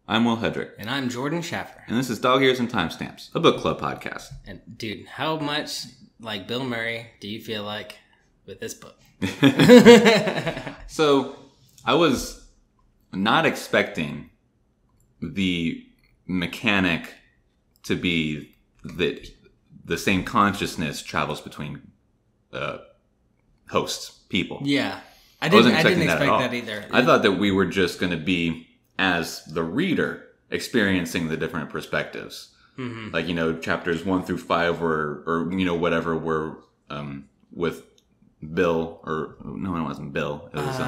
I'm Will Hedrick. And I'm Jordan Schaffer. And this is Dog Ears and Timestamps, a book club podcast. And dude, how much like Bill Murray do you feel like with this book? So, I was not expecting the mechanic to be that the same consciousness travels between hosts, people. Yeah. I didn't expect that either. I thought that we were just going to be, as the reader, experiencing the different perspectives. Mm-hmm. Like, chapters 1 through 5 or whatever were with Bill, or no, it wasn't Bill. It was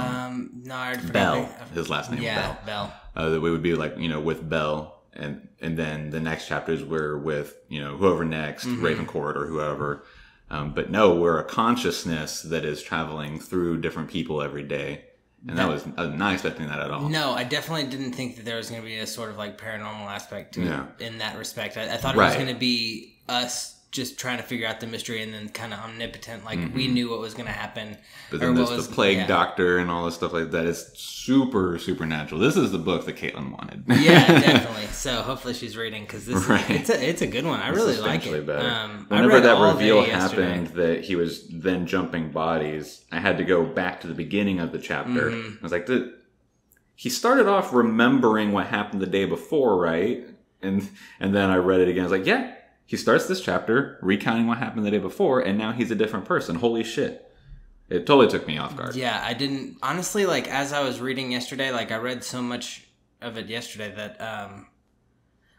Bell. His last name was Bell. That we would be like, with Bell, and then the next chapters were with, whoever next, mm-hmm. Ravencourt or whoever. But no, we're a consciousness that is traveling through different people every day. And I was not expecting that at all. No, I definitely didn't think that there was going to be a sort of like paranormal aspect to it in that respect. I thought it was going to be us just trying to figure out the mystery and then kind of omnipotent. Like, mm-hmm. we knew what was going to happen. But then there's the plague doctor and all this stuff like that. It's super supernatural. This is the book that Caitlin wanted. Yeah, definitely. So hopefully she's reading, because it's a good one. I really like it. Whenever that reveal happened that he was then jumping bodies, I had to go back to the beginning of the chapter. Mm-hmm. I was like, he started off remembering what happened the day before, right? And then I read it again. I was like, yeah. He starts this chapter recounting what happened the day before, and now he's a different person. Holy shit. It totally took me off guard. Yeah, I didn't... Honestly, like, as I was reading yesterday, like, I read so much of it yesterday that I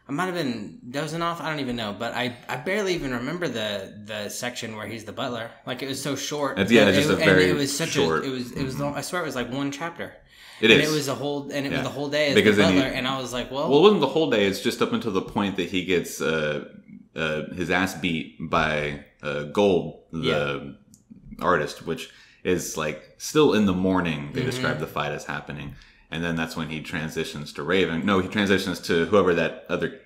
might have been dozing off. I don't even know. But I barely even remember the section where he's the butler. Like, it was so short. It was such short. It was long, I swear it was like one chapter. It is. It was a whole day as the butler, and I was like, well... Well, it wasn't the whole day. It's just up until the point that he gets... his ass beat by Gold, the artist, which is like still in the morning. They describe the fight as happening, and then that's when he transitions to Raven. No, he transitions to whoever that other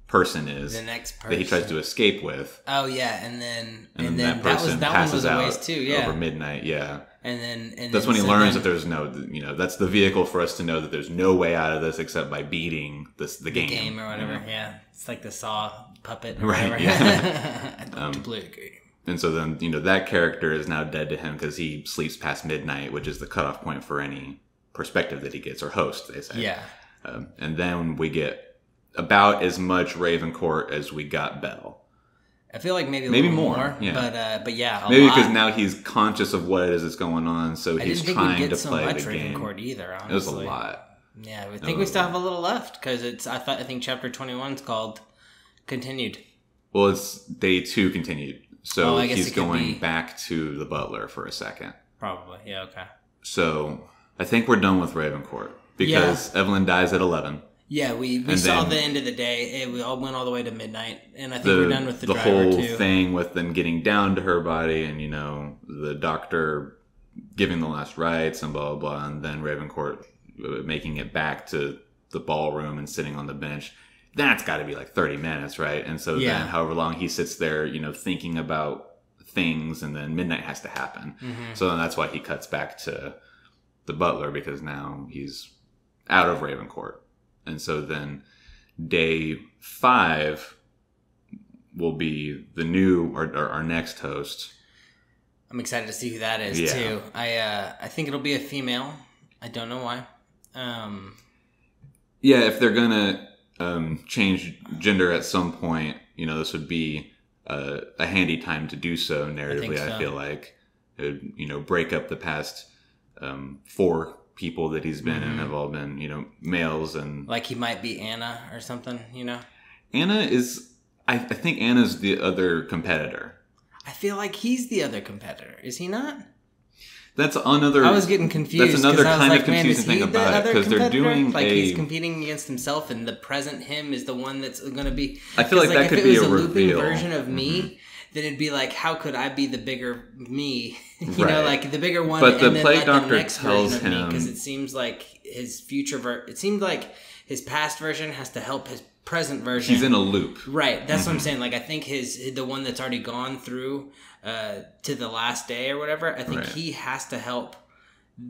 person is, the next person that he tries to escape with. Oh yeah, and then that person passes out too. Yeah, over midnight. Yeah. And that's when he learns that there's no, that's the vehicle for us to know that there's no way out of this except by beating the game or whatever. Yeah, it's like the Saw puppet, or right? Yeah, I don't play a game. And so then that character is now dead to him because he sleeps past midnight, which is the cutoff point for any perspective that he gets, or host, they say. Yeah. And then we get about as much Ravencourt as we got Bell. I feel like maybe more. Yeah. But yeah, maybe because now he's conscious of what it is that's going on, so he's trying to play the game. Either, honestly. It was a lot. Yeah, I think we still have a little left because I think chapter 21 is called Continued. Well, it's day 2 continued, so he's going back to the butler for a second. Probably, yeah, okay. So I think we're done with Ravencourt because Evelyn dies at 11. Yeah, we saw the end of the day. We all went all the way to midnight, and I think we're done with the driver whole too. Thing with them getting down to her body, and the doctor giving the last rites and blah blah blah, and then Ravencourt making it back to the ballroom and sitting on the bench. That's got to be like 30 minutes, right? And so then, however long he sits there, thinking about things, and then midnight has to happen. Mm-hmm. So then that's why he cuts back to the butler, because now he's out of Ravencourt. And so then day 5 will be the new, or our next host. I'm excited to see who that is too. I think it'll be a female. I don't know why. Yeah, if they're gonna change gender at some point, this would be a handy time to do so narratively. I feel like it would, break up the past 4 people that he's been in have all been, males, and like he might be Anna or something, Anna is, I think Anna's the other competitor. I feel like he's the other competitor. Is he not? That's another... I was getting confused. That's another kind of confusing thing about it, because they're doing he's competing against himself, and the present him is the one that's going to be... I feel like that could be a reveal. If it was a looping version of me, then it'd be like, how could I be the bigger me? Like the bigger one, but the plague doctor tells him... Because it seems like his future... It seems like his past version has to help his present version. He's in a loop. Right. That's what I'm saying. Like, I think the one that's already gone through to the last day or whatever, I think he has to help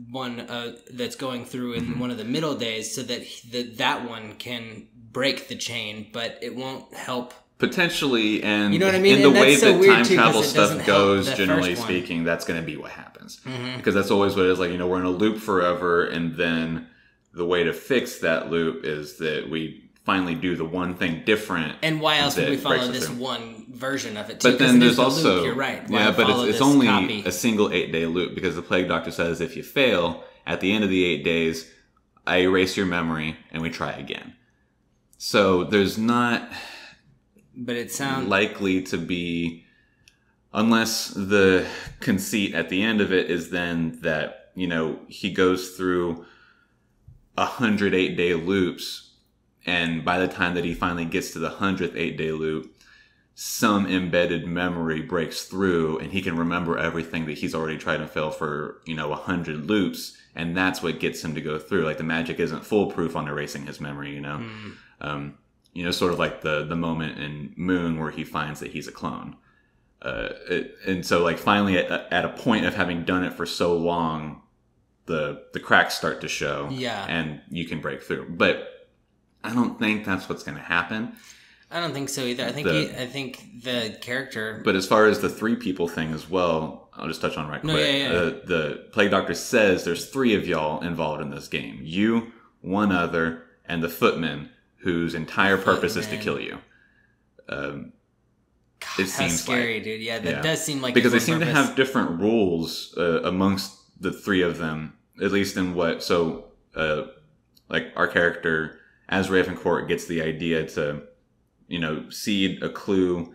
one that's going through in one of the middle days, so that that one can break the chain, but it won't help. Potentially, and you know what I mean? in the and way so that weird time too, travel it stuff goes, help generally speaking, that's going to be what happens. Because that's always what it is. Like, we're in a loop forever, and then the way to fix that loop is that we finally do the one thing different. And why else would we follow this one version of it too? But then there's also... loop, you're right. Yeah, but it's only a single 8-day loop, because the Plague Doctor says if you fail, at the end of the 8 days, I erase your memory, and we try again. So there's not... But it sounds likely to be, unless the conceit at the end of it is then that, he goes through 100 8-day loops, and by the time that he finally gets to the 100th 8-day loop, some embedded memory breaks through, and he can remember everything that he's already tried to fail for, 100 loops, and that's what gets him to go through. Like, the magic isn't foolproof on erasing his memory, sort of like the moment in Moon where he finds that he's a clone. And so, like, finally at a point of having done it for so long, the cracks start to show. Yeah. And you can break through. But I don't think that's what's going to happen. I don't think so either. I think the character... But as far as the 3 people thing as well, I'll just touch on right quick. The Plague Doctor says there's 3 of y'all involved in this game. You, one other, and the Footman, whose entire purpose is to kill you. God, it seems scary, dude. Yeah, that does seem like... Because they seem to have different rules amongst the 3 of them, at least in what... So, like, our character, as Ravencourt, gets the idea to, seed a clue,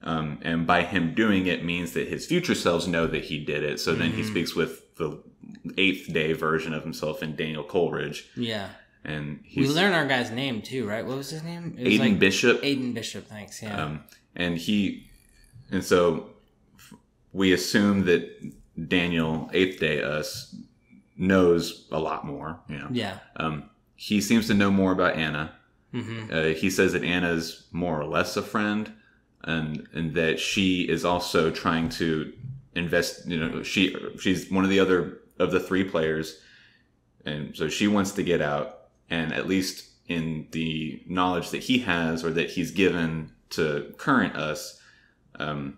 and by him doing it means that his future selves know that he did it. So then he speaks with the 8th day version of himself in Daniel Coleridge. Yeah. And we learn our guy's name too, right? What was his name? It was Aiden Bishop. Aiden Bishop, thanks. Yeah. And so we assume that Daniel 8th Day us knows a lot more. Yeah. He seems to know more about Anna. Mm-hmm. He says that Anna's more or less a friend, and that she is also trying to invest. She's one of the other of the 3 players, and so she wants to get out. And at least in the knowledge that he has, or that he's given to current us, that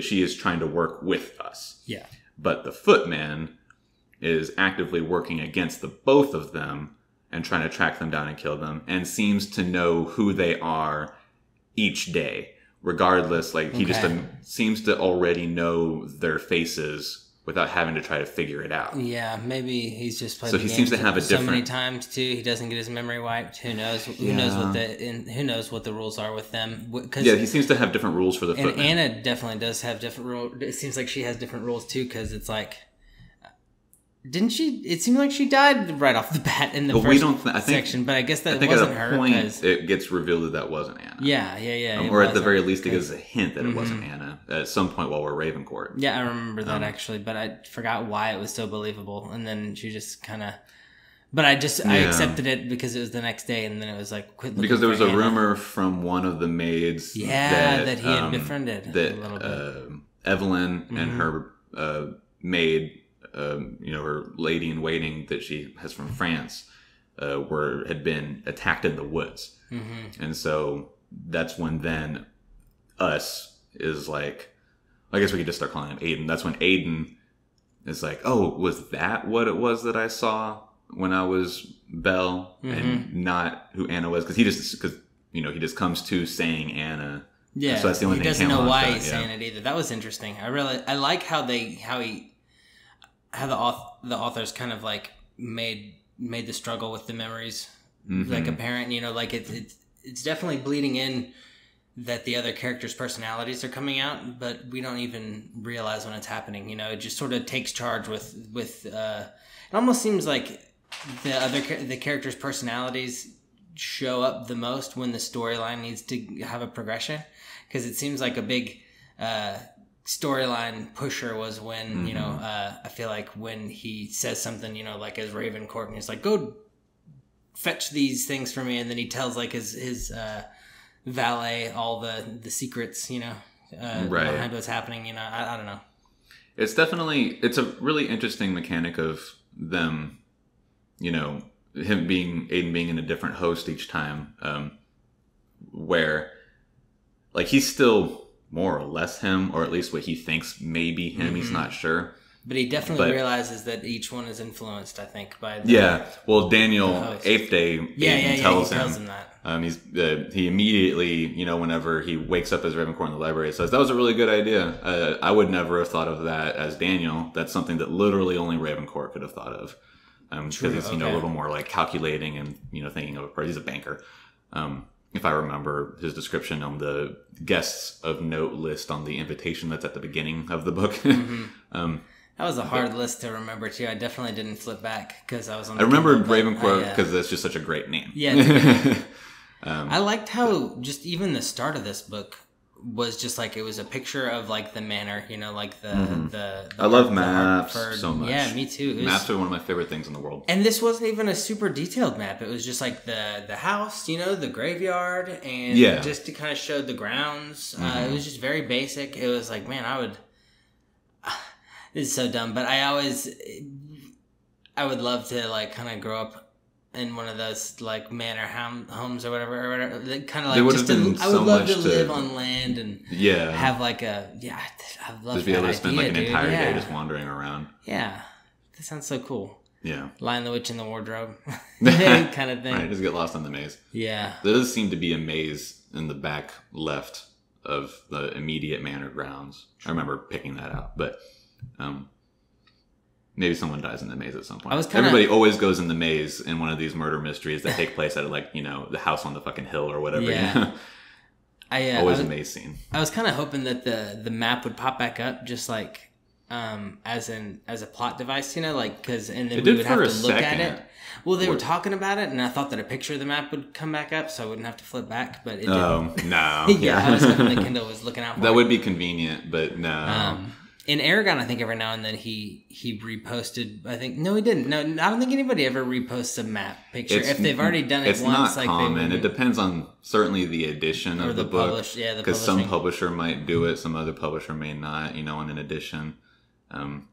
she is trying to work with us. Yeah. But the Footman is actively working against the both of them and trying to track them down and kill them, and seems to know who they are each day, regardless. Like, he just seems to already know their faces without having to try to figure it out. Yeah, maybe he's just played. So he seems to have a so different... many times too. He doesn't get his memory wiped. Who knows? Who knows what the rules are with them? He seems to have different rules for the Footman. And Anna definitely does have different rules. It seems like she has different rules too, because it's like, didn't she? It seemed like she died right off the bat in the first section. But I guess that wasn't her. At a point, it gets revealed that wasn't Anna. Yeah. Or at the very least, it gives a hint that it wasn't Anna at some point while we're Ravencourt. Yeah, I remember that actually, but I forgot why it was so believable. And then she just kind of... But I accepted it because it was the next day, and then it was like, quit looking because there was a Anna. rumor from one of the maids that he had befriended a little bit. Evelyn and her maid... her lady in waiting that she has from France, had been attacked in the woods. Mm-hmm. And so that's when then us is like, I guess we could just start calling him Aiden. That's when Aiden is like, oh, was that what it was that I saw when I was Belle, and not who Anna was? Because he just comes to saying Anna. Yeah, so that's the only he thing doesn't know why he's saying it either. That was interesting. I like how the authors kind of like made the struggle with the memories like apparent. Like it's definitely bleeding in that the other characters' personalities are coming out, but we don't even realize when it's happening. It just sort of takes charge with it almost seems like the characters' personalities show up the most when the storyline needs to have a progression, because it seems like a big storyline pusher was when I feel like when he says something, like as Ravencourt, and he's like, go fetch these things for me, and then he tells like his valet all the secrets behind what's happening. I don't know. It's definitely, it's a really interesting mechanic of them, you know, Aiden being in a different host each time, where, like, he's still more or less him, or at least what he thinks may be him. He's not sure. But he definitely realizes that each one is influenced, I think, by the well, Daniel, eighth day, tells him that. He immediately, you know, whenever he wakes up as Ravencourt in the library, says, that was a really good idea. I would never have thought of that as Daniel. That's something that literally only Ravencourt could have thought of. Because he's, you know, a little more like calculating and, you know, thinking of he's a banker. If I remember his description on the guests of note list on the invitation that's at the beginning of the book. That was a hard list to remember, too. I definitely didn't flip back because I was on the I remembered Ravencourt because that's just such a great name. Yeah. I liked how just even the start of this book was just like, it was a picture of like the manor, you know, like the I love maps so much. Yeah, me too. Maps are one of my favorite things in the world. And this wasn't even a super detailed map. It was just like the house, you know, the graveyard, and just to kind of show the grounds. It was just very basic. It was like, man, this is so dumb, but I would love to like kind of grow up in one of those like manor homes or whatever. Kind of like just I would love to live on land and have like I'd love to be able to spend like an entire day just just wandering around. Yeah, that sounds so cool. Yeah, Lion the Witch in the Wardrobe, kind of thing. Right, just get lost in the maze. Yeah, there does seem to be a maze in the back left of the immediate manor grounds. I remember picking that out, but. Maybe someone dies in the maze at some point. Everybody always goes in the maze in one of these murder mysteries that take place at, like, you know, the house on the fucking hill or whatever. Yeah. Always a maze scene. I was kind of hoping that the map would pop back up just like as a plot device, you know, like and then we would have to look at it. Well, they were talking about it, and I thought that a picture of the map would come back up, so I wouldn't have to flip back. But it didn't. Oh no! I was hoping the Kindle was looking out for that. Would be convenient, but no. In Aragon, I think every now and then he reposted. I think no, he didn't. No, I don't think anybody ever reposts a map picture if they've already done it it's once. It's not common. It depends on certainly the edition of the book. Because some publisher might do it, some other publisher may not. You know, in an edition,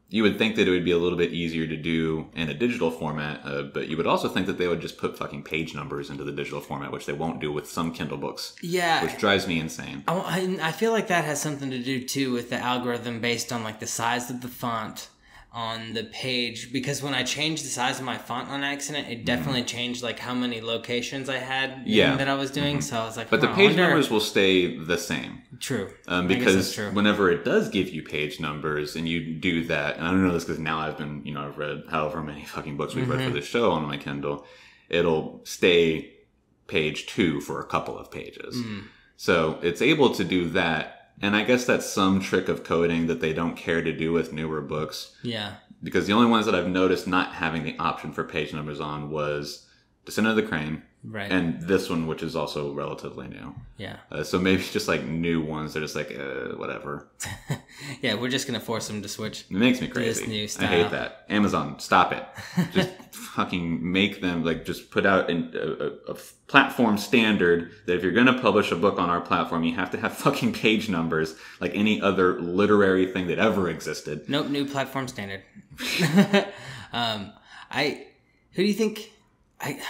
you would think that it would be a little bit easier to do in a digital format, but you would also think that they would just put fucking page numbers into the digital format, which they won't do with some Kindle books. Yeah, which drives me insane. I feel like that has something to do too with the algorithm based on like the size of the font on the page, because when I changed the size of my font on accident, it definitely changed like how many locations I had that I was doing. So I was like, but the page numbers will stay the same. True. Because whenever it does give you page numbers and you do that, and I don't know this because now I've read however many fucking books we've read for this show on my Kindle, it'll stay page 2 for a couple of pages. So it's able to do that. And I guess that's some trick of coding that they don't care to do with newer books. Yeah. Because the only ones that I've noticed not having the option for page numbers on was Descent of the Crane. Right. And this one, which is also relatively new. Yeah. So maybe just like new ones, they're just like, whatever. Yeah, we're just going to force them to switch. It makes me crazy. This new style. I hate that. Amazon, stop it. Just fucking make them, like, just put out a platform standard that if you're going to publish a book on our platform, you have to have fucking page numbers like any other literary thing that ever existed. Nope, new platform standard. Who do you think...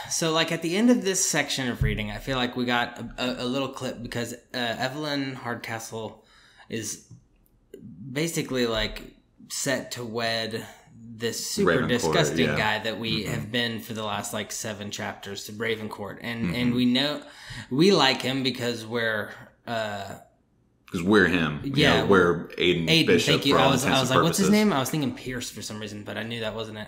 So, like, at the end of this section of reading, I feel like we got a little clip because Evelyn Hardcastle is basically, like, set to wed this super disgusting guy that we have been for the last, like, 7 chapters to Ravencourt. And we know... We like him because we're... Because we're him. Yeah. We're Aiden Bishop. Thank you. I was like, what's his name? I was thinking Pierce for some reason, but I knew that wasn't it.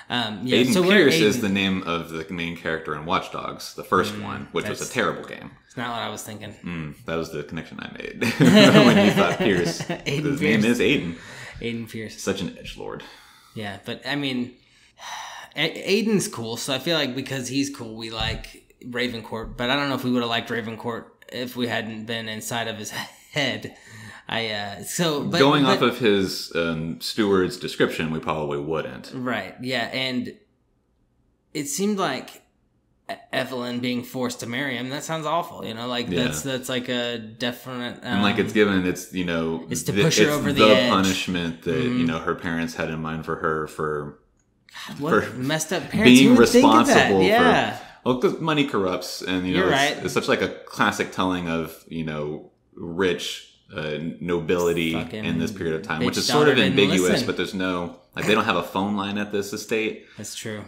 Aiden Pierce is the name of the main character in Watch Dogs, the first one, which was a terrible game. It's not what I was thinking. That was the connection I made when you thought Pierce. His name is Aiden. Aiden Pierce. Such an edgelord. Yeah, but I mean, Aiden's cool, so I feel like because he's cool, we like Ravencourt. But I don't know if we would have liked Ravencourt if we hadn't been inside of his head. Going off of his steward's description, we probably wouldn't. Right. Yeah, and it seemed like Evelyn being forced to marry him. That sounds awful. Like that's like a definite. And like it's it's to push her over the edge. Punishment that her parents had in mind for her for messed up parents being responsible for. Well, because money corrupts, and You're right. It's such like a classic telling of rich nobility in this period of time, which is sort of ambiguous. But there's no they don't have a phone line at this estate. That's true.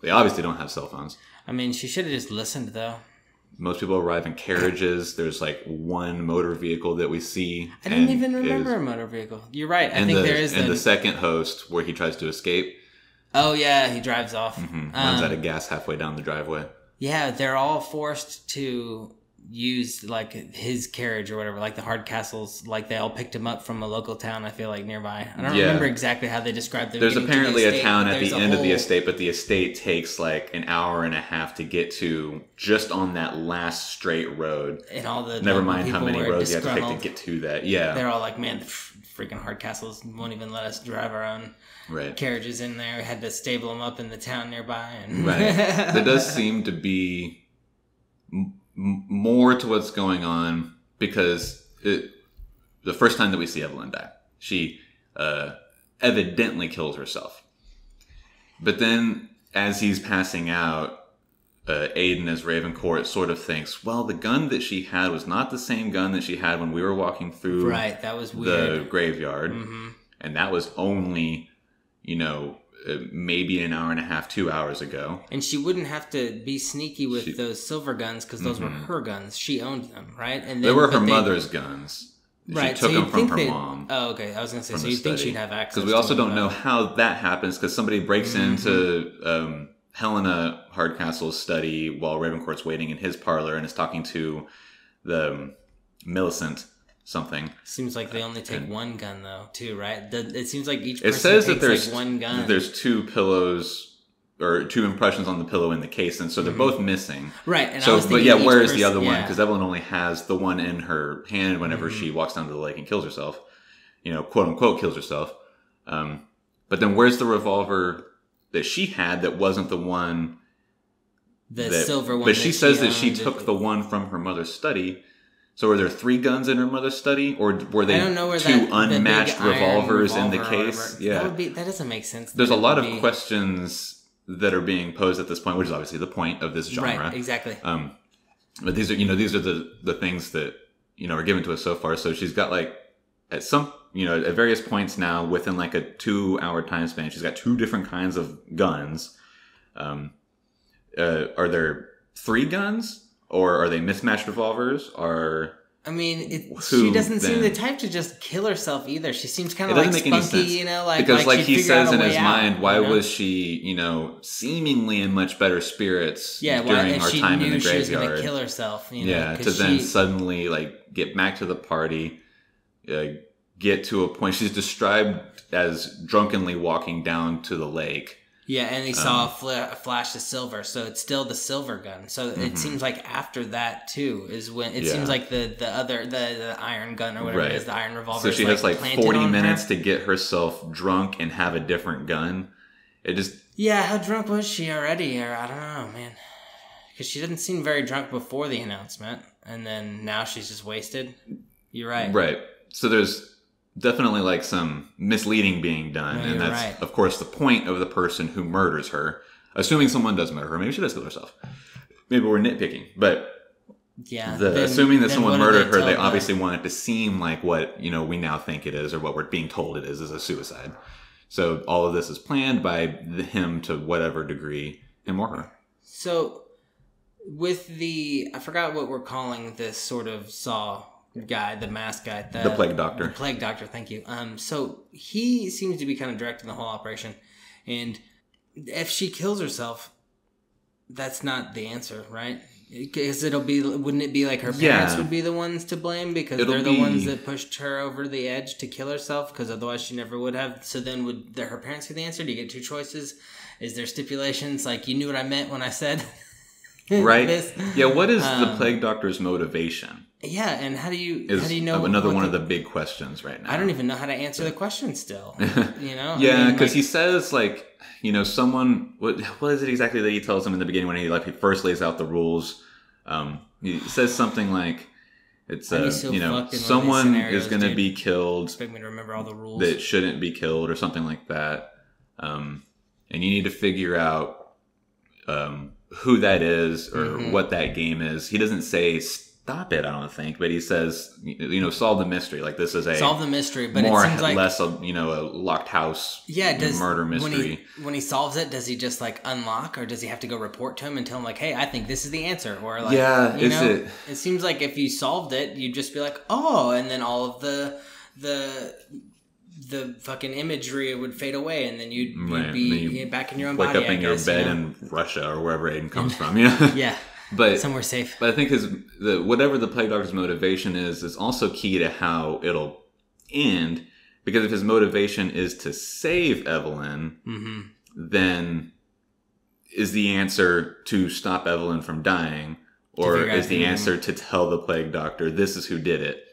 They obviously don't have cell phones. I mean, she should have just listened, though. Most people arrive in carriages. There's like one motor vehicle that we see. I didn't even remember a motor vehicle. You're right. I think there is. And the second host, where he tries to escape. Oh, yeah. He drives off. Runs out of gas halfway down the driveway. Yeah, they're all forced to use like his carriage or whatever, like the Hardcastles, like they all picked him up from a local town, I feel like, nearby. I don't remember exactly how they described it. There's apparently a town at the end of the estate, but the estate takes like an hour and a half to get to just on that last straight road. And all the never mind how many roads you have to take to get to that. Yeah. They're all like, man, the freaking Hardcastles won't even let us drive our own carriages in there. We had to stable them up in the town nearby. And There does seem to be more to what's going on because the first time that we see Evelyn die, she evidently kills herself. But then as he's passing out, Aiden as Ravencourt sort of thinks, well, the gun that she had was not the same gun that she had when we were walking through that was weird. The graveyard. And that was only, maybe an hour and a half, 2 hours ago. And she wouldn't have to be sneaky with those silver guns because those were her guns. She owned them, right? And they were her mother's guns. She took them from her mom. Oh, okay. I was going to say, so you think she'd have access to them. Because we also don't know how that happens because somebody breaks into Helena Hardcastle's study while Ravencourt's waiting in his parlor and is talking to the Millicent something. Seems like they only take one gun though, too, right? It seems like each person takes like one gun. There's two pillows or two impressions on the pillow in the case, and so they're both missing. Right. And so, where is the other one? Because Evelyn only has the one in her hand whenever she walks down to the lake and kills herself. Quote unquote kills herself. But then where's the revolver that she had that wasn't the one? Silver one. But she says that she took the one from her mother's study. So were there 3 guns in her mother's study, or were they two unmatched revolvers in the case? Yeah, that doesn't make sense. There's a lot of questions that are being posed at this point, which is obviously the point of this genre. Right, exactly. But these are the things that are given to us so far. So she's got like at various points now within like a 2-hour time span, she's got 2 different kinds of guns. Are there 3 guns? Or are they mismatched revolvers? She doesn't seem the type to just kill herself either. She seems kind of like spunky, because like he says in his mind, why was she, seemingly in much better spirits during our time in the graveyard? She was going to kill herself, then suddenly like get back to the party, get to a point. She's described as drunkenly walking down to the lake. Yeah, and he saw a flash of silver, so it's still the silver gun. So it seems like after that too is when it seems like the iron gun or whatever it is, the iron revolver. So she has like 40 minutes to get herself drunk and have a different gun. How drunk was she already? Or I don't know, man, because she didn't seem very drunk before the announcement, and then now she's just wasted. You're right. Right. So there's definitely like some misleading being done, and that's of course the point of the person who murders her, assuming someone does murder her. Maybe she does kill herself, maybe we're nitpicking, but assuming that someone murdered her, they obviously want it to seem like what we now think it is, or what we're being told it is a suicide. So all of this is planned by him to whatever degree, him or her. So with I forgot what we're calling this sort of Saw guy, the masked guy, the plague doctor. The plague doctor, thank you. So he seems to be kind of directing the whole operation, and if she kills herself, that's not the answer, right? Because wouldn't it be like her parents would be the ones to blame because they're the ones that pushed her over the edge to kill herself? Because otherwise she never would have. So then would her parents be the answer? Do you get 2 choices? Is there stipulations like you knew what I meant when I said right? this? Yeah. What is the plague doctor's motivation? Yeah, and how do you know another one of the big questions right now. I don't even know how to answer the question still. You know? Yeah, because he says like, someone. What is it exactly that he tells him in the beginning when he first lays out the rules? He says something like, "It's someone is going to be killed. Expect me to remember all the rules that shouldn't be killed, or something like that. And you need to figure out who that is or what that game is." He doesn't say stop it, I don't think, but he says, solve the mystery. Like this is solve the mystery, but more it seems like less a locked house murder mystery. When he solves it, does he just like unlock, or does he have to go report to him and tell him like, hey, I think this is the answer? Or like, it seems like if you solved it, you'd just be like, oh, and then all of the fucking imagery would fade away, and then you'd be back in your own body. Wake up in your bed in Russia or wherever Aiden comes from. Yeah. Yeah. But somewhere safe. But I think whatever the Plague Doctor's motivation is also key to how it'll end. Because if his motivation is to save Evelyn, then is the answer to stop Evelyn from dying, or is the answer to tell the Plague Doctor this is who did it?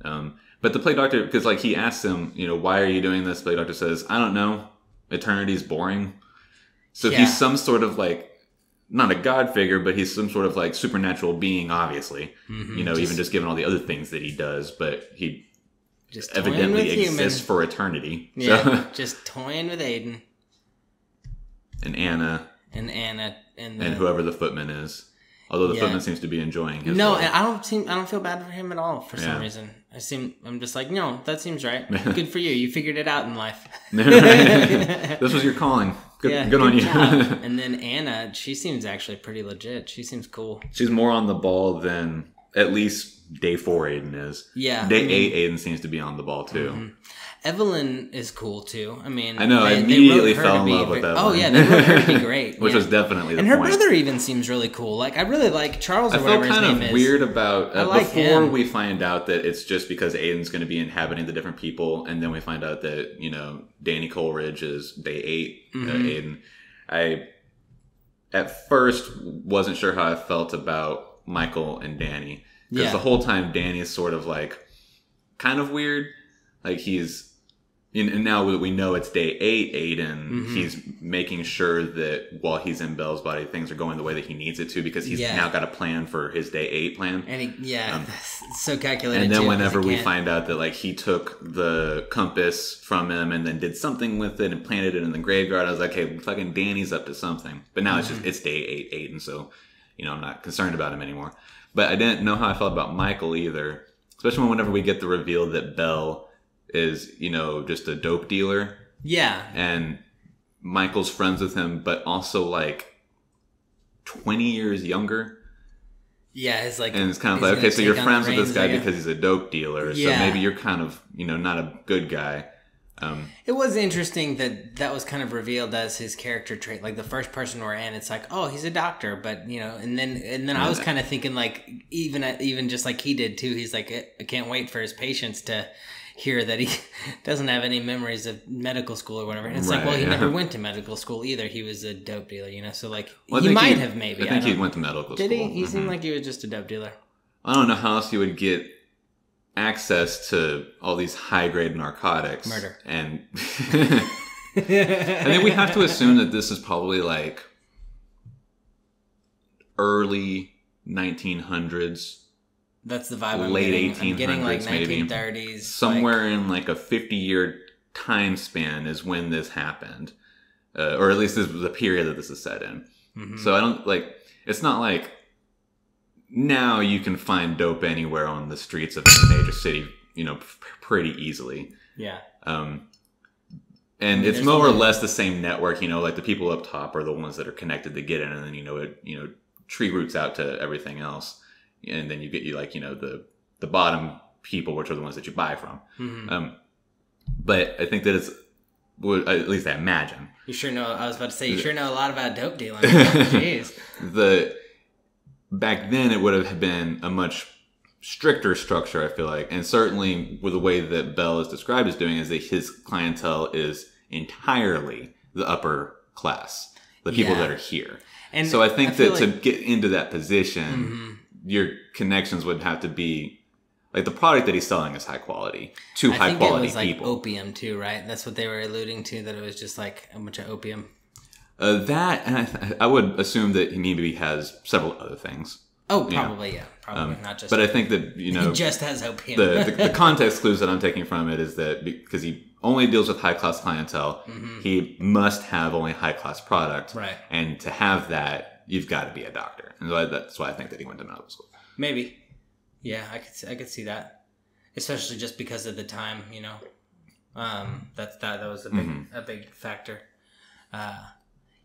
But the Plague Doctor, because he asks him, why are you doing this? The Plague Doctor says, I don't know. Eternity's boring. So he's some sort of not a god figure, but he's some sort of supernatural being, obviously. Even just given all the other things that he does, but he just evidently exists for eternity. Yeah, so. Just toying with Aiden. And Anna. And whoever the footman is. Although the footman seems to be enjoying his No, role. and I don't feel bad for him at all for some reason. I'm just like, no, that seems right. Good for you. You figured it out in life. This was your calling. Good on you. Job. And then Anna, she seems actually pretty legit. She seems cool. She's more on the ball than at least day 4 Aiden is. Yeah. Day 8 Aiden seems to be on the ball too. Mm-hmm. Evelyn is cool too. I mean, I know. I immediately fell in love with Evelyn. Oh yeah, they wrote her to be great, which was definitely the point. And her brother even seems really cool. I really like Charles or whatever his name is. I felt kind of weird about before him. We find out that it's just because Aiden's going to be inhabiting the different people, and then we find out that Danny Coleridge is day 8 Aiden. I at first wasn't sure how I felt about Michael and Danny, because the whole time Danny is sort of kind of weird, he's. And now we know it's day 8 Aiden, he's making sure that while he's in Belle's body, things are going the way that he needs it to, because he's now got a plan for his day 8 plan. And it's so calculated. And then whenever we find out that he took the compass from him and then did something with it and planted it in the graveyard, I was like, hey, fucking Danny's up to something. But now it's day 8 Aiden, so I'm not concerned about him anymore. But I didn't know how I felt about Michael either, especially whenever we get the reveal that Belle is, just a dope dealer. Yeah. And Michael's friends with him, but also 20 years younger. Yeah, it's and it's kind of okay, so you're friends with this guy because he's a dope dealer. So maybe you're kind of, not a good guy. It was interesting that was kind of revealed as his character trait. The first person we're in, it's oh, he's a doctor, but and then I was kind of thinking even just like he did too. He's I can't wait for his patients to hear that he doesn't have any memories of medical school or whatever. And it's he never went to medical school either. He was a dope dealer, So he might have maybe. I think he went to medical school. Did he? He seemed like he was just a dope dealer. I don't know how else you would get access to all these high grade narcotics. Murder. And I think we have to assume that this is probably early 1900s. That's the vibe. Late 1800s, I'm getting 1930s, maybe. Somewhere in a 50-year time span is when this happened, or at least this was the period that this is set in. So I don't it's not now you can find dope anywhere on the streets of any major city, pretty easily. Yeah. And it's more or less the same network, the people up top are the ones that are connected to get in, and then it tree roots out to everything else. And then you get the bottom people, which are the ones that you buy from. But I think that it's, at least I imagine. You sure know? I was about to say you sure know a lot about dope dealing. Jeez. Back then it would have been a much stricter structure, I feel like, and certainly with the way that Belle is described as doing is that his clientele is entirely the upper class, the people that are here. And so I think that to get into that position, your connections would have to be like the product that he's selling is high quality to high quality people. I think it was like opium too, right? That's what they were alluding to, that it was just like a bunch of opium. That, and I would assume that he maybe has several other things. Oh, probably, yeah. Probably, not just... But I think that, you know... He just has opium. the context clues that I'm taking from it is that because he only deals with high-class clientele, he must have only high-class product. Right. And to have that, you've got to be a doctor. And so that's why I think that he went to medical school. Maybe. Yeah, I could see that. Especially just because of the time, you know. That was a big factor.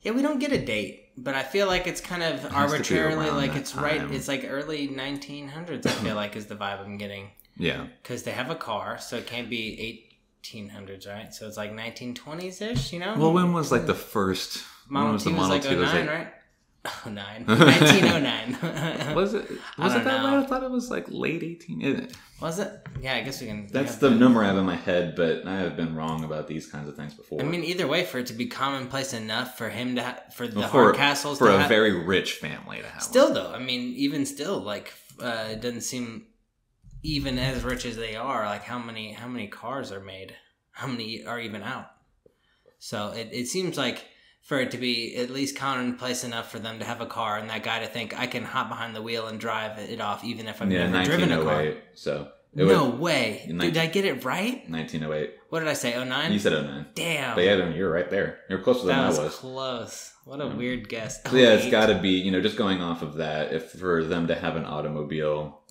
Yeah, we don't get a date, but I feel like it's kind of arbitrarily, like it's time. Right. It's like early 1900s. I feel like is the vibe I'm getting. Yeah, because they have a car, so it can't be 1800s, right? So it's like 1920s ish, you know. Well, when was like the first Model T? Was like 09, right? 09. 1909. Was it that way? I thought it was like late 18. Was it? Yeah, I guess we can. That's the number I have in my head, but I have been wrong about these kinds of things before. I mean, either way, for it to be commonplace enough for him to for the Hardcastles for a very rich family to have. Still, though, I mean, even still, like it doesn't seem even as rich as they are. Like how many cars are made? How many are even out? So it seems like. For it to be at least commonplace enough for them to have a car and that guy to think I can hop behind the wheel and drive it off even if I've never driven a car. So no way. Did I get it right? 1908. What did I say? 09? You said 09. Damn. But yeah, you're right there. You're closer than I was. That was close. What a weird guess. So yeah, it's got to be, you know, just going off of that, if for them to have an automobile,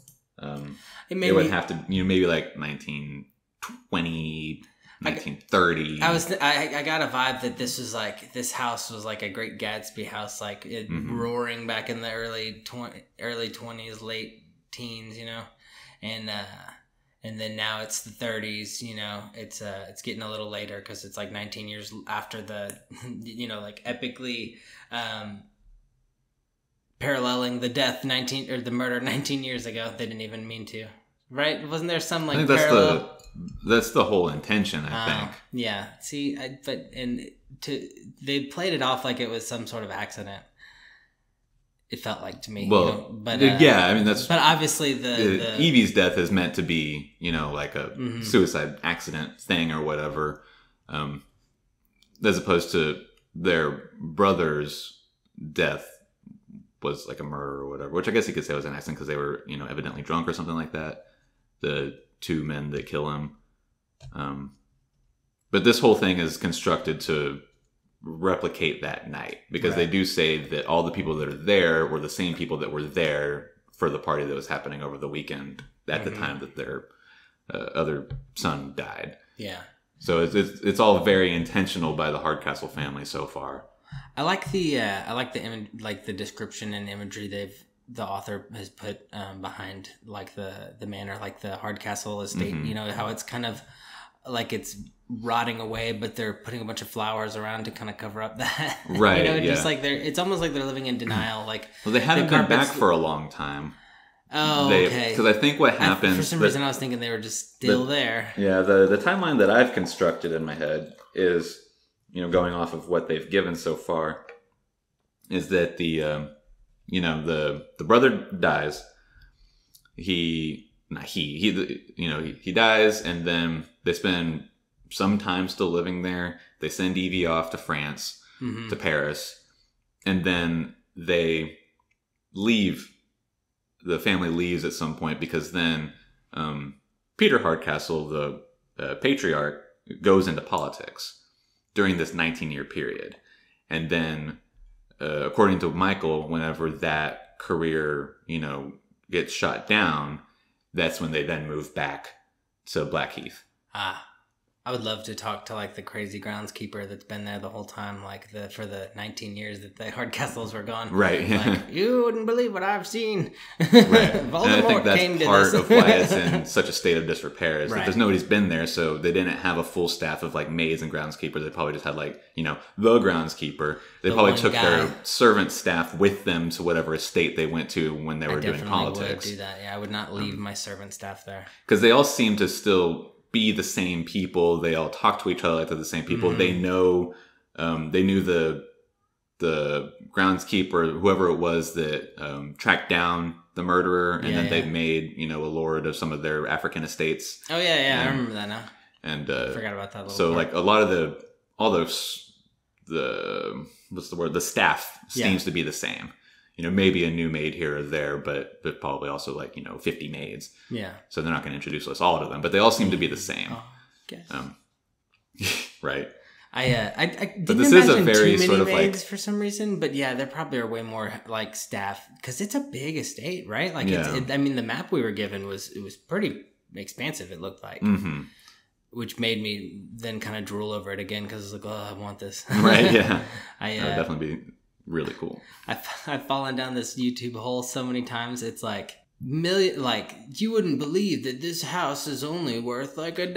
it would have to, you know, maybe like 1920, 1930. I got a vibe that this house was like a Great Gatsby house, like it roaring back in the early 20s, late teens, you know, and then now it's the 30s, you know, it's getting a little later because it's like 19 years after the, you know, like epically paralleling the death the murder 19 years ago. They didn't even mean to, right? Wasn't there some like parallel? That's the whole intention, I think. Yeah. See, they played it off like it was some sort of accident. It felt like to me. Well, you know? But yeah, I mean that's. But obviously the Evie's death is meant to be, you know, like a suicide accident thing or whatever, as opposed to their brother's death was like a murder or whatever. Which I guess you could say was an accident because they were, you know, evidently drunk or something like that. The two men that kill him. But this whole thing is constructed to replicate that night because they do say that all the people that are there were the same people that were there for the party that was happening over the weekend at the time that their other son died. Yeah. So it's all very intentional by the Hardcastle family so far. I like the image, like the description and imagery the author has put behind like the manor, like the Hardcastle estate. You know how it's kind of like it's rotting away, but they're putting a bunch of flowers around to kind of cover up that. Right. You know, just like it's almost like they're living in denial. Like well, they haven't been back for a long time. Oh, okay. Because I think what happens for some reason I was thinking they were just still there. Yeah, the timeline that I've constructed in my head is, you know, going off of what they've given so far, is that the brother dies. He dies, and then they spend some time still living there. They send Evie off to France, to Paris, and then they leave. The family leaves at some point because then Peter Hardcastle, the patriarch, goes into politics during this 19-year period. And then, according to Michael, whenever that career, you know, gets shot down, that's when they then move back to Blackheath. I would love to talk to like the crazy groundskeeper that's been there the whole time, like for the 19 years that the Hardcastles were gone. Right. Like, you wouldn't believe what I've seen. Right. Voldemort and I think that's part of why it's in such a state of disrepair. Is that there's nobody's been there, so they didn't have a full staff of like maids and groundskeepers. They probably just had like, you know, the groundskeeper. They probably took their servant staff with them to whatever estate they went to when they were doing politics. I would do that. Yeah, I would not leave my servant staff there. Because they all seem to still be the same people. They all talk to each other like they're the same people. They know, they knew the the groundskeeper, whoever it was that tracked down the murderer, and then they made, a lord of some of their African estates. Oh yeah, I remember that now. And I forgot about that. So part. Like a lot of the staff seems to be the same. Maybe a new maid here or there, but probably also like 50 maids. Yeah. So they're not going to introduce us all to them, but they all seem to be the same. Oh, guess. Right. I didn't this is a very too many sort of maids for some reason, but yeah, there probably are way more like staff because it's a big estate, right? Like, I mean, the map we were given was pretty expansive. It looked like, which made me then kind of drool over it again because it's like, oh, I want this, right? Yeah, that would definitely be really cool. I've fallen down this YouTube hole so many times. It's like you wouldn't believe that this house is only worth like $1,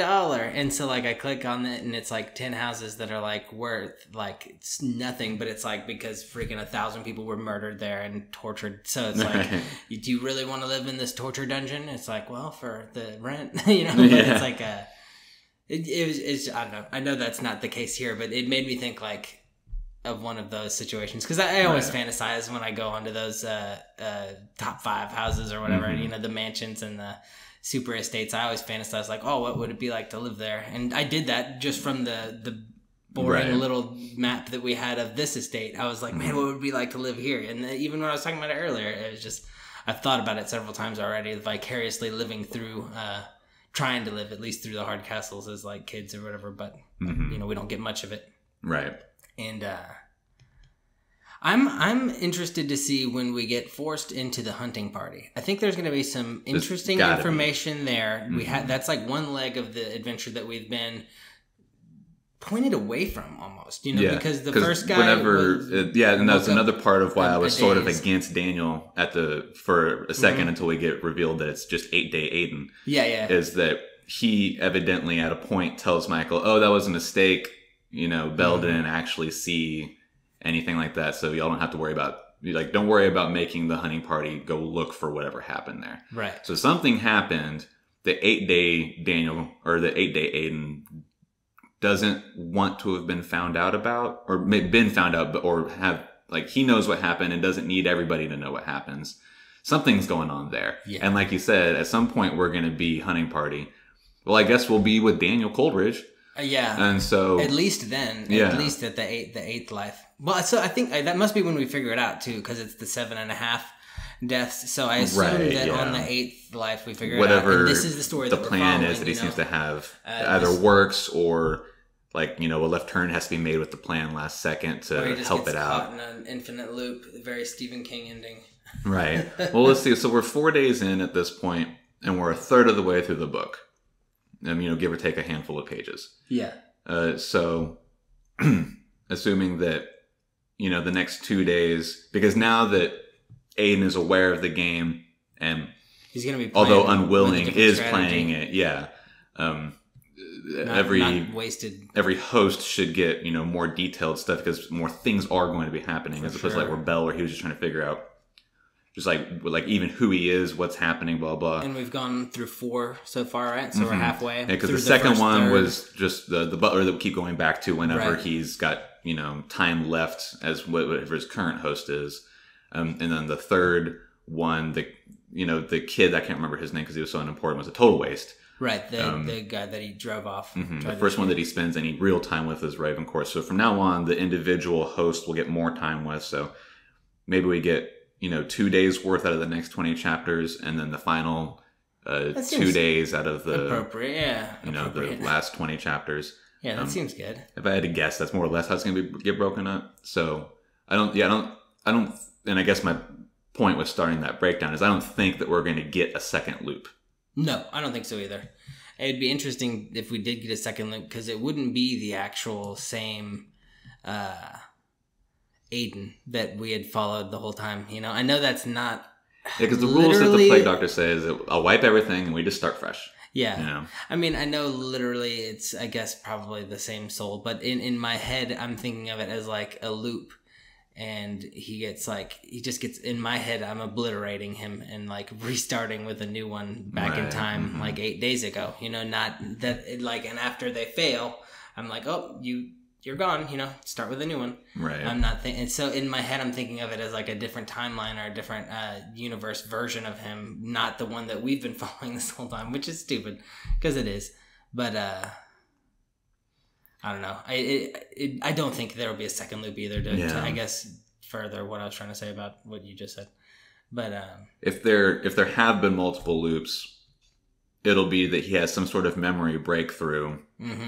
and so like I click on it and it's like 10 houses that are like worth like it's nothing, but it's like because freaking 1,000 people were murdered there and tortured. So it's like, do you really want to live in this torture dungeon? It's like, well, for the rent, But it's like it's I don't know. I know that's not the case here, but it made me think like of one of those situations because I always fantasize when I go onto those top 5 houses or whatever, the mansions and the super estates. I always fantasize like, oh, what would it be like to live there? And I did that just from the boring little map that we had of this estate. I was like, man, what would it be like to live here? And even when I was talking about it earlier, it was just I've thought about it several times already, vicariously living through trying to live at least through the Hardcastles as like kids or whatever, but we don't get much of it. Right. And I'm interested to see when we get forced into the hunting party. I think there's going to be some interesting information there. We had that's like one leg of the adventure that we've been pointed away from almost, because the first guy and that's another part of why I was sort of against Daniel for a second until we get revealed that it's just 8-day Aiden. Is that he evidently at a point tells Michael, oh, that was a mistake. Belle didn't actually see anything like that, so y'all don't have to worry about don't worry about making the hunting party go look for whatever happened there. Right. So something happened. The 8-day Daniel or the 8-day Aiden doesn't want to have been found out about, or been found out, or have he knows what happened and doesn't need everybody to know what happens. Something's going on there. Yeah. And like you said, at some point we're going to be hunting party. Well, I guess we'll be with Daniel Coleridge. And so at least then, at least at the eighth life. Well, so I think that must be when we figure it out too, because it's the 7.5 deaths. So I assume that on the 8th life we figure it out. And this is the story. The plan is that he seems to have either works or a left turn has to be made with the plan last second to help it out. Caught in an infinite loop, very Stephen King ending. Right. Well, let's see. So we're 4 days in at this point, and we're a third of the way through the book. Give or take a handful of pages. Yeah. So, assuming that, the next 2 days, because now that Aiden is aware of the game and he's going to be although unwilling, is playing it. Yeah. Not wasted. Every host should get, more detailed stuff because more things are going to be happening as opposed to where Belle, where he was just trying to figure out just like even who he is, what's happening, blah, blah. And we've gone through 4 so far, right? So we're halfway. Yeah, because the second one was just the butler that we keep going back to whenever he's got, time left as whatever his current host is. And then the third one, the kid, I can't remember his name because he was so unimportant, was a total waste. Right, the guy that he drove off. The first one that he spends any real time with is Ravencourt. So from now on, the individual host will get more time with. So maybe we get 2 days worth out of the next 20 chapters, and then the final 2 days out of the appropriate, the last 20 chapters. Yeah, that seems good. If I had to guess, that's more or less how it's going to get broken up. So I don't. And I guess my point with starting that breakdown is I don't think that we're going to get a second loop. No, I don't think so either. It'd be interesting if we did get a second loop because it wouldn't be the actual same. Aiden that we had followed the whole time. I know that's not because the rules that the Plague Doctor says I'll wipe everything and we just start fresh. Yeah. I mean, I know literally it's, I guess, probably the same soul, but in my head, I'm thinking of it as like a loop, and he just gets in my head, I'm obliterating him and like restarting with a new one back in time, like 8 days ago, not that and after they fail, I'm like, oh, you you're gone, start with a new one. Right. I'm not thinking, so in my head, I'm thinking of it as like a different timeline or a different universe version of him, not the one that we've been following this whole time, which is stupid because it is. But I don't know. I don't think there will be a second loop either. To I guess further what I was trying to say about what you just said. But if there have been multiple loops, it'll be that he has some sort of memory breakthrough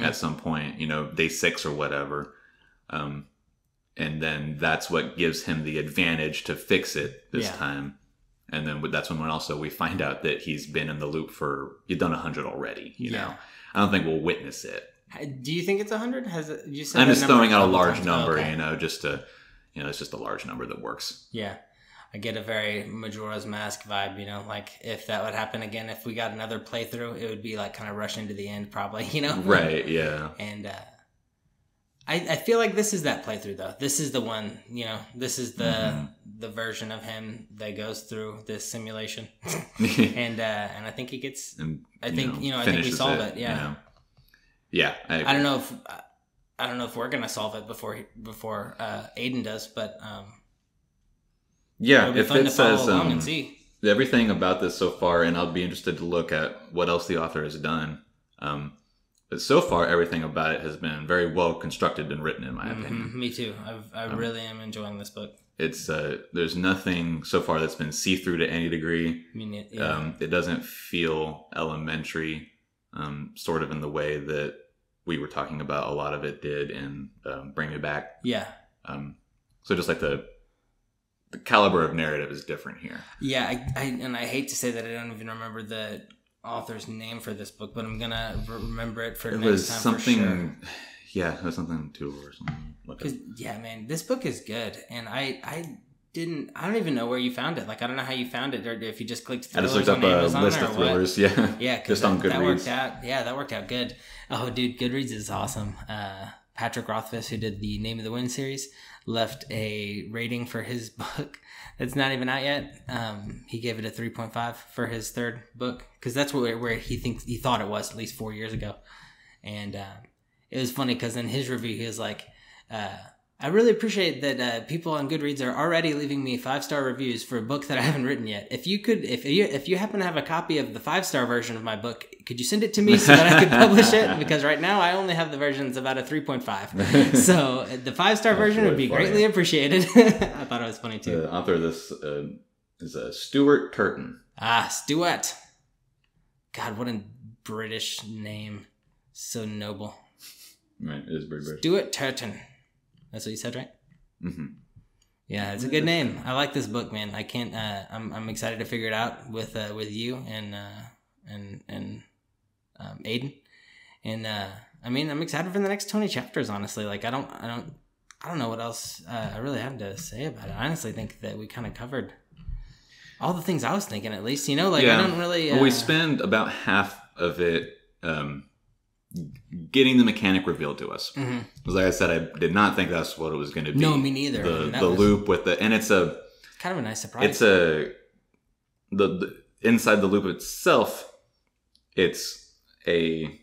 at some point, day 6 or whatever. And then that's what gives him the advantage to fix it this time. And then that's when also we find out that he's been in the loop you've done 100 already, you know. I don't think we'll witness it. Do you think it's 100? You said I'm just throwing out a large number, just to, it's just a large number that works. Yeah. I get a very Majora's Mask vibe, like if that would happen again, if we got another playthrough, it would be like kind of rushing to the end probably, Right, yeah. And I feel like this is that playthrough though. This is the one, this is the version of him that goes through this simulation. and I think he gets, I think we solve it. Yeah. Yeah. I don't know if we're going to solve it before Aiden does, but yeah, if it says everything about this so far, and I'll be interested to look at what else the author has done. But so far, everything about it has been very well constructed and written, in my opinion. Me too. I really am enjoying this book. It's there's nothing so far that's been see-through to any degree. It doesn't feel elementary, sort of in the way that we were talking about. A lot of it did in Bring Me Back. Yeah. So just like the caliber of narrative is different here. Yeah, I hate to say that I don't even remember the author's name for this book, but I'm gonna remember it for next time. Something, for sure. Yeah, it was something too or something. Because man, this book is good, and I don't even know where you found it. Like, I don't know how you found it, or if you just clicked. I just looked up a list of thrillers. Yeah, yeah, just on Goodreads. That worked out. Yeah, that worked out good. Oh, dude, Goodreads is awesome. Patrick Rothfuss, who did the Name of the Wind series, left a rating for his book that's not even out yet. He gave it a 3.5 for his third book, because that's where he thought it was at least 4 years ago. And it was funny because in his review he was like, I really appreciate that people on Goodreads are already leaving me 5-star reviews for a book that I haven't written yet. If you happen to have a copy of the 5-star version of my book, could you send it to me so that I could publish it? Because right now I only have the versions about a 3.5. So the 5-star version would be greatly appreciated. I thought it was funny too. The author of this is Stuart Turton. Ah, Stuart. God, what a British name. So noble. Right, it is British. Stuart Turton. That's what you said, right? Mm-hmm. Yeah, it's a good name. I like this book, man. I can't. I'm excited to figure it out with you and Aiden. And I mean, I'm excited for the next 20 chapters. Honestly, like I don't know what else I really have to say about it. I honestly think that we kind of covered all the things I was thinking. At least, I don't really. Well, we spend about half of it. Getting the mechanic revealed to us. Because like I said, I did not think that's what it was going to be. No, me neither. The loop with and it's a kind of a nice surprise. It's the inside the loop itself. It's a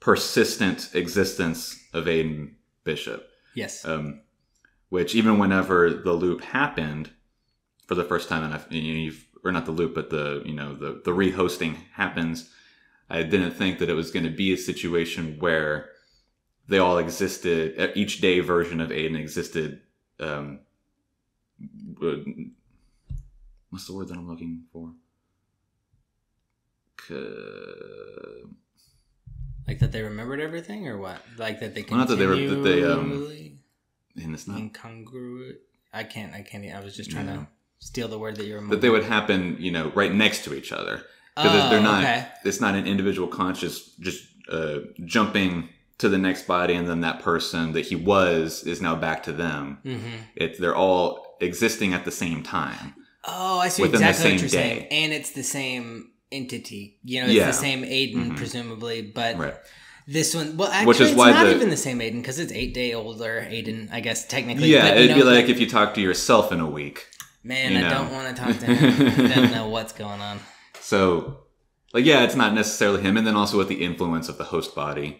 persistent existence of Aiden Bishop. Yes. Which even whenever the loop happened for the first time, or not the loop, but the rehosting happens. I didn't think that it was going to be a situation where they all existed. Each day version of Aiden existed. What's the word that I'm looking for? Like that they remembered everything, or what? Like that they not that they and it's not incongruent. I can't. I was just trying to steal the word that you were. That they would happen, right next to each other. Because they're not. Okay. It's not an individual conscious just jumping to the next body, and then that person that he was is now back to them. Mm-hmm. They're all existing at the same time. Oh, I see exactly what you're saying. And it's the same entity. It's the same Aiden, presumably, but right. This one, well, actually, it's not even the same Aiden because it's 8-day-older Aiden, I guess technically. Yeah, but, it'd be like if you talk to yourself in a week. Man, I don't want to talk to him. I don't know what's going on. So, it's not necessarily him. And then also with the influence of the host body,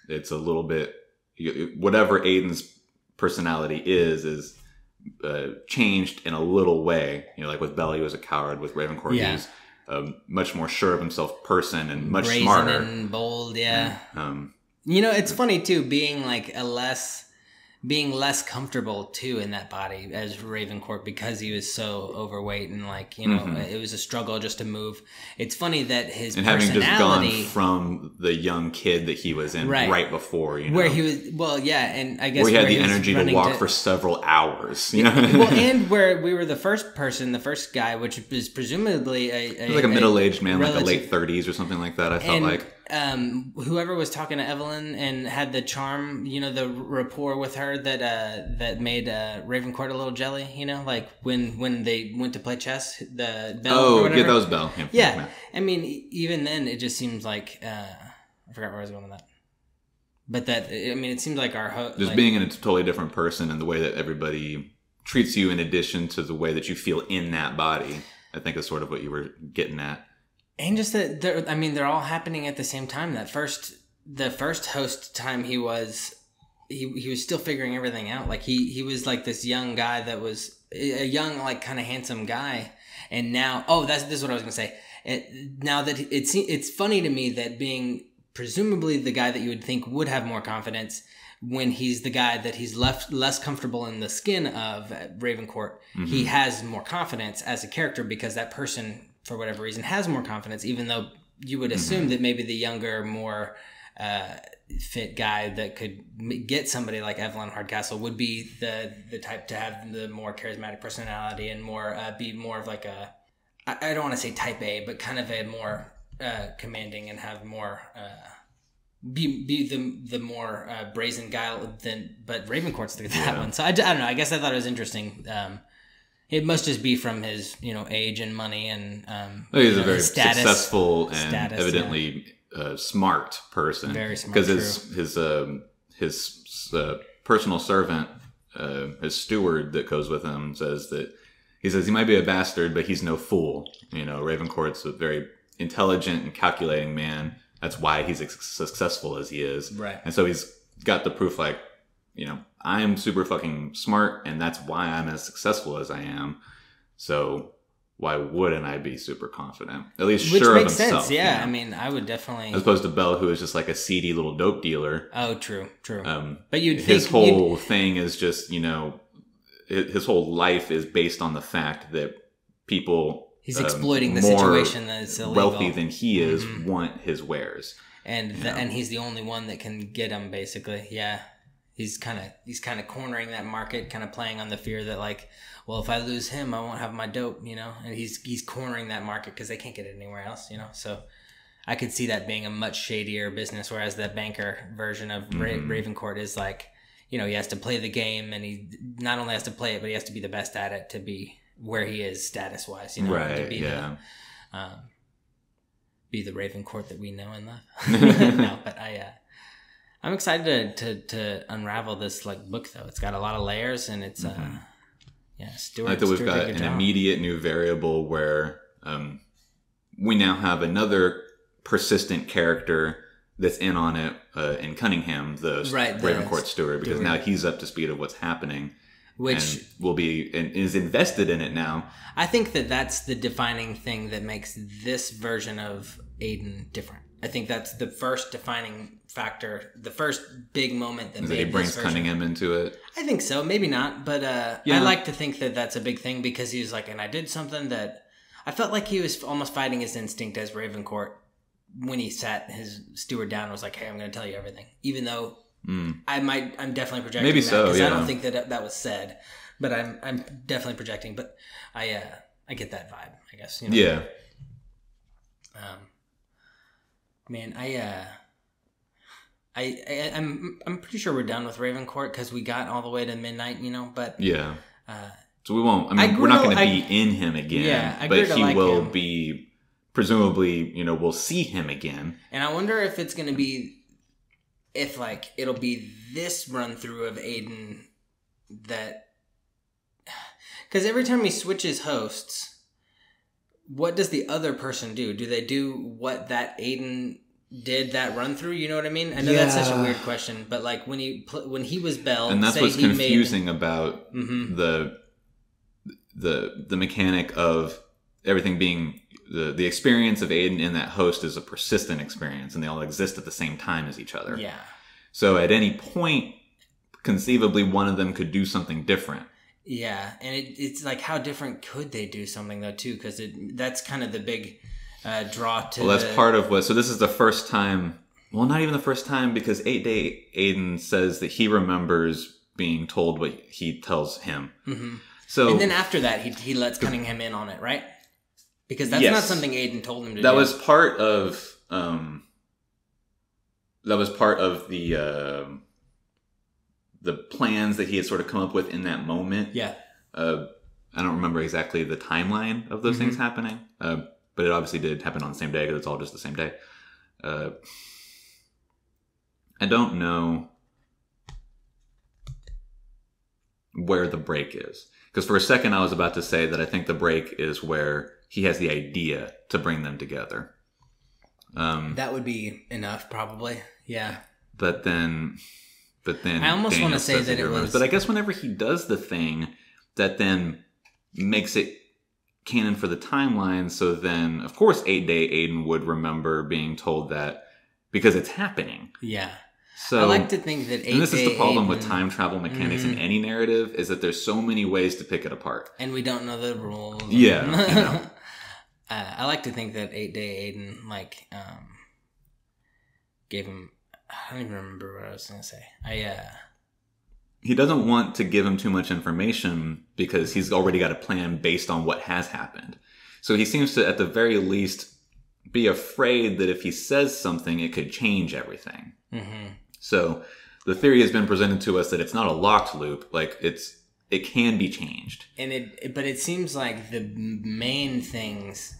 it's a little bit whatever Aiden's personality is changed in a little way. Like with Bell, he was a coward. With Ravencourt, he was a much more sure of himself person and much brazen smarter and bold. Yeah. It's funny too, being like being less comfortable too in that body as Ravencourt because he was so overweight and like it was a struggle just to move. It's funny that his and personality, having just gone from the young kid that he was in right before, where he was and I guess where he had the energy to walk for several hours, and where we were the first guy, which is presumably a middle-aged man, like a late 30s or something like that. I felt like whoever was talking to Evelyn and had the charm, the rapport with her that made Ravencourt a little jelly, like when they went to play chess, the Bell. Oh, yeah, that was Bell. Yeah. I mean, even then, it just seems like I forgot where I was going with that. But it seems like our host just being a totally different person and the way that everybody treats you, in addition to the way that you feel in that body. I think is sort of what you were getting at. And just that, they're all happening at the same time. The first host time he was still figuring everything out. Like he was like this young guy that was a young, like kind of handsome guy. And now, this is what I was going to say. Now that it's funny to me that being presumably the guy that you would think would have more confidence, when he's the guy that he's less comfortable in the skin of Ravencourt, he has more confidence as a character because that person, for whatever reason, has more confidence, even though you would assume that maybe the younger, more fit guy that could get somebody like Evelyn Hardcastle would be the type to have the more charismatic personality and more be more of like a, I don't want to say type A, but kind of a more commanding and have more be the more brazen guy but Ravencourt's through that one. So I don't know. I guess I thought it was interesting. It must just be from his, age and money and he's a very successful and evidently smart person. Very smart. Because his personal servant, his steward that goes with him, says he might be a bastard, but he's no fool. Ravencourt's a very intelligent and calculating man. That's why he's as successful as he is. Right. And so he's got the proof, like, I'm super fucking smart, and that's why I'm as successful as I am. So why wouldn't I be super confident? At least sure of himself. Which makes sense, yeah. I would definitely... As opposed to Bell, who is just like a seedy little dope dealer. Oh, true. But his whole thing is just, his whole life is based on the fact that people... He's exploiting the situation that is illegal. Wealthy than he is want his wares. And he's the only one that can get them, basically. Yeah. He's kind of cornering that market, kind of playing on the fear that, like, well, if I lose him, I won't have my dope, and he's cornering that market because they can't get it anywhere else, so I could see that being a much shadier business, whereas the banker version of Ravencourt is like, he has to play the game, and he not only has to play it, but he has to be the best at it to be where he is status wise, right, to be be the Ravencourt that we know and love. No, but I'm excited to unravel this book though. It's got a lot of layers and it's Stuart. I like that we've got an immediate new variable where we now have another persistent character that's in on it in Cunningham, the Ravencourt steward, because now he's up to speed of what's happening. Which and will be and is invested in it now. I think that's the defining thing that makes this version of Aiden different. I think that's the first defining factor, the first big moment that he brings Cunningham into it. I think so, maybe not, but I like to think that that's a big thing because he was like, and I did something that I felt like he was almost fighting his instinct as Ravencourt when he sat his steward down and was like, "Hey, I'm going to tell you everything," even though. I'm definitely projecting. Maybe that, so, because I don't think that was said, but I'm definitely projecting. But I get that vibe, I guess. Yeah. Man, I'm pretty sure we're done with Ravencourt because we got all the way to midnight, But yeah. So we won't. We're not going to be in him again. Yeah, but he will be. Presumably, we'll see him again. And I wonder if it's going to be. If it'll be this run through of Aiden that, because every time he switches hosts, what does the other person do? Do they do what that Aiden did that run through? You know what I mean? I know that's such a weird question, but like when he was Bell, and that's what's confusing about the mechanic of everything being the experience of Aiden in that host is a persistent experience, and they all exist at the same time as each other. Yeah. So at any point, conceivably, one of them could do something different. Yeah, and it's like, how different could they do something though too? Because that's kind of the big draw to. Well, that's part of what. So this is the first time. Well, not even the first time, because 8-Day Aiden says that he remembers being told what he tells him. Mm-hmm. So, and then after that, he lets Cunningham in on it, right? Because that's not something Aiden told him to do. That was part of. That was part of the plans that he had sort of come up with in that moment. Yeah. I don't remember exactly the timeline of those things happening, but it obviously did happen on the same day because it's all just the same day. I don't know where the break is. Because for a second I was about to say that I think the break is where he has the idea to bring them together. That would be enough, probably. Yeah. But then I almost want to say that it was. But I guess whenever he does the thing that then makes it canon for the timeline, so then of course 8-Day Aiden would remember being told that because it's happening. Yeah. So I like to think that 8-Day and this is the problem Aiden, with time travel mechanics in any narrative, is that there's so many ways to pick it apart. And we don't know the rules. Yeah. You know. I like to think that 8-Day Aiden gave him. I don't even remember what I was gonna say. He doesn't want to give him too much information because he's already got a plan based on what has happened. So he seems to, at the very least, be afraid that if he says something, it could change everything. Mm-hmm. So the theory has been presented to us that it's not a locked loop. Like it can be changed. But it seems like the main things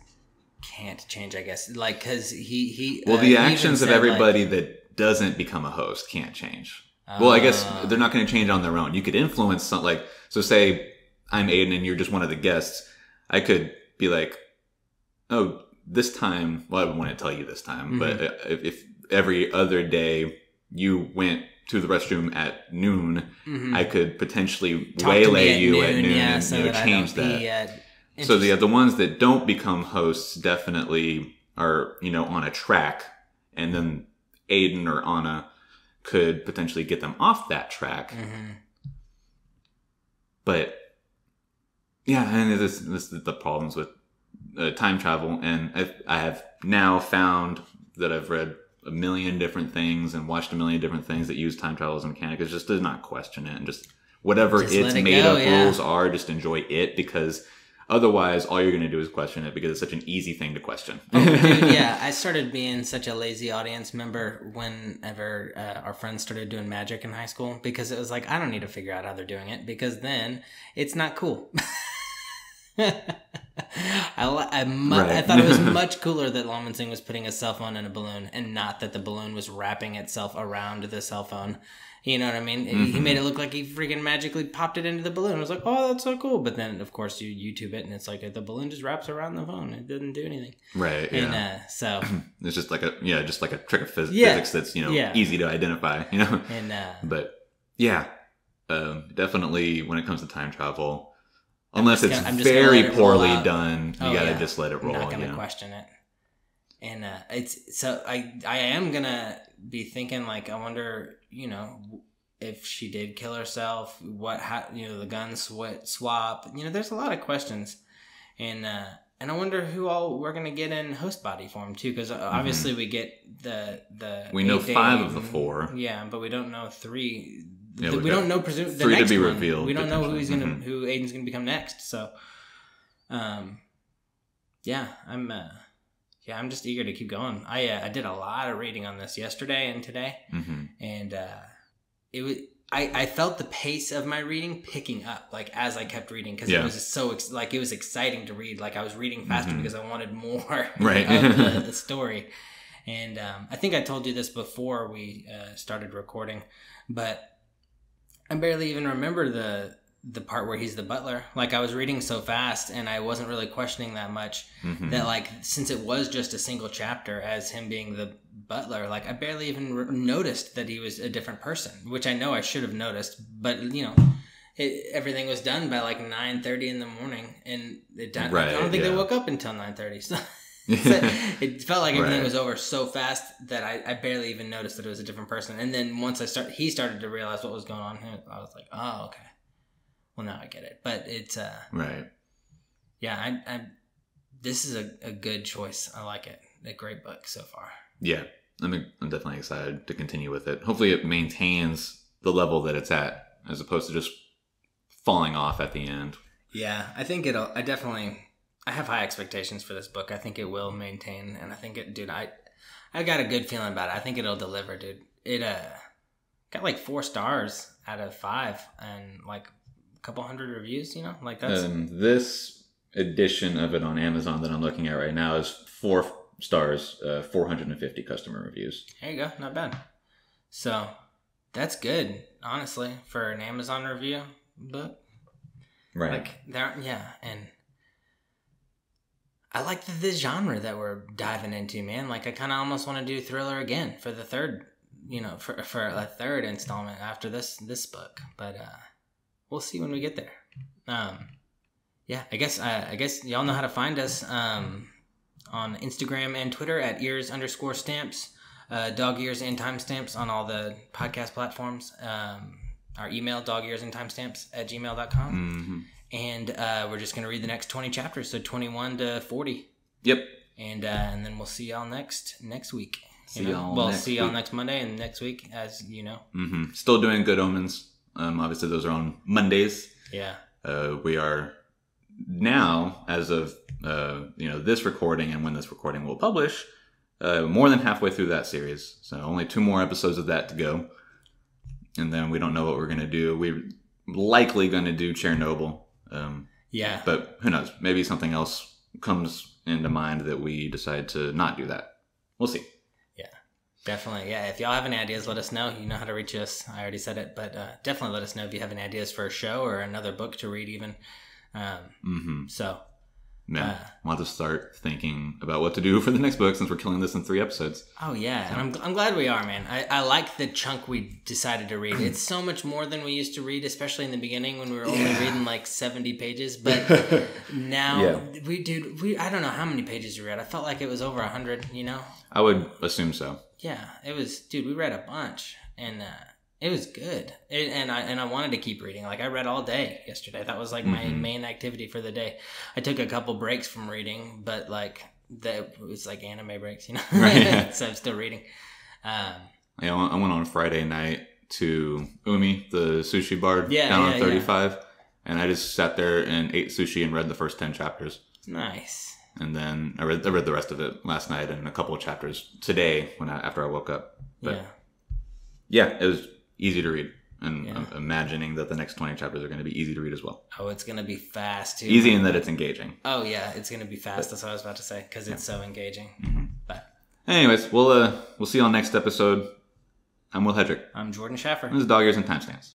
can't change, I guess. Like, because he well, the actions of everybody that doesn't become a host can't change. Well, I guess they're not going to change on their own. You could influence some, like, so say I'm Aiden and you're just one of the guests. I could be like, oh, this time, well, I wouldn't want to tell you this time, but if every other day you went to the restroom at noon, I could potentially waylay you at noon and change that. So the ones that don't become hosts definitely are, on a track, and then Aiden or Anna could potentially get them off that track. But yeah, and this is the problems with time travel, and I have now found that I've read a million different things and watched a million different things that use time travel as a mechanic. It just does not question it, and just whatever its made up rules are, just enjoy it, because otherwise all you're going to do is question it, because it's such an easy thing to question. Oh, dude, yeah, I started being such a lazy audience member whenever our friends started doing magic in high school, because it was like, I don't need to figure out how they're doing it, because then it's not cool. I thought it was much cooler that Lawman Singh was putting a cell phone in a balloon, and not that the balloon was wrapping itself around the cell phone. You know what I mean? He made it look like he freaking magically popped it into the balloon. I was like, oh, that's so cool. But then, of course, you YouTube it, and it's like the balloon just wraps around the phone. It doesn't do anything. Right. And yeah. So it's just like a trick of physics that's easy to identify. And but yeah, definitely when it comes to time travel, unless it's very poorly done, you gotta just let it roll. I'm not gonna question it. And it's so I am gonna be thinking, like, I wonder, if she did kill herself, the gun swap. There's a lot of questions, and I wonder who all we're gonna get in host body form too, because obviously we get the we know 5 of the 4. Yeah, but we don't know 3. Yeah, we don't know the 3 next to be one. revealed. We don't know who who Aiden's gonna become next. So, yeah, I'm just eager to keep going. I did a lot of reading on this yesterday and today, and it was. I felt the pace of my reading picking up, like, as I kept reading, because it was so it was exciting to read. Like, I was reading faster because I wanted more of the story. And I think I told you this before we started recording, but I barely even remember the part where he's the butler. Like, I was reading so fast and I wasn't really questioning that much, that, like, since it was just a single chapter as him being the butler. Like, I barely even noticed that he was a different person, which I know I should have noticed. But, everything was done by like 9:30 in the morning. And I don't think they woke up until 9:30. So it felt like everything was over so fast that I barely even noticed that it was a different person. And then once he started to realize what was going on, I was like, oh, okay. Well, now I get it. But it's... right. Yeah, this is a good choice. I like it. A great book so far. Yeah, I'm definitely excited to continue with it. Hopefully it maintains the level that it's at, as opposed to just falling off at the end. Yeah, I think I have high expectations for this book. I think it will maintain, and I think I got a good feeling about it. I think it'll deliver, dude. It got like 4 stars out of 5 and like a couple hundred reviews, like that's... This edition of it on Amazon that I'm looking at right now is 4 stars, 450 customer reviews. There you go. Not bad. So that's good, honestly, for an Amazon review book. Right. And I like the genre that we're diving into, man. Like, I kind of almost want to do thriller again for the third, for a third installment after this book. But we'll see when we get there. Yeah, I guess y'all know how to find us on Instagram and Twitter at ears_stamps, dog ears and timestamps on all the podcast platforms. Our email, dogearsandtimestamps@gmail.com. Mm-hmm. And we're just going to read the next 20 chapters, so 21 to 40. Yep. And then we'll see y'all next week. See y'all next Monday and next week, as you know. Mm-hmm. Still doing Good Omens. Obviously, those are on Mondays. Yeah. We are now, as of this recording and when this recording will publish, more than halfway through that series. So only 2 more episodes of that to go. And then we don't know what we're going to do. We're likely going to do Chernobyl. Yeah. But who knows? Maybe something else comes into mind that we decide to not do that. We'll see. Yeah, definitely. Yeah, if y'all have any ideas, let us know. You know how to reach us. I already said it, but definitely let us know if you have any ideas for a show or another book to read even. So... Yeah, we'll have to start thinking about what to do for the next book since we're killing this in 3 episodes. Oh, yeah. So. And I'm glad we are, man. I like the chunk we decided to read. It's so much more than we used to read, especially in the beginning when we were only reading like 70 pages. But now, I don't know how many pages we read. I felt like it was over 100, I would assume so. Yeah, it was, we read a bunch. And it was good. And I wanted to keep reading. Like, I read all day yesterday. That was like my main activity for the day. I took a couple breaks from reading, but like it was like anime breaks, Right. So I'm still reading. I went on Friday night to Umi, the sushi bar down on 35. Yeah. And I just sat there and ate sushi and read the first 10 chapters. Nice. And then I read the rest of it last night and a couple of chapters today after I woke up. But yeah, it was easy to read, and I'm imagining that the next 20 chapters are going to be easy to read as well. Oh, it's going to be fast too. Easy in that it's engaging. Oh yeah, it's going to be fast. That's what I was about to say, because it's so engaging. Mm-hmm. But anyways, we'll see you on next episode. I'm Will Hedrick. I'm Jordan Schaffer. This is Dog Ears and Timestamps.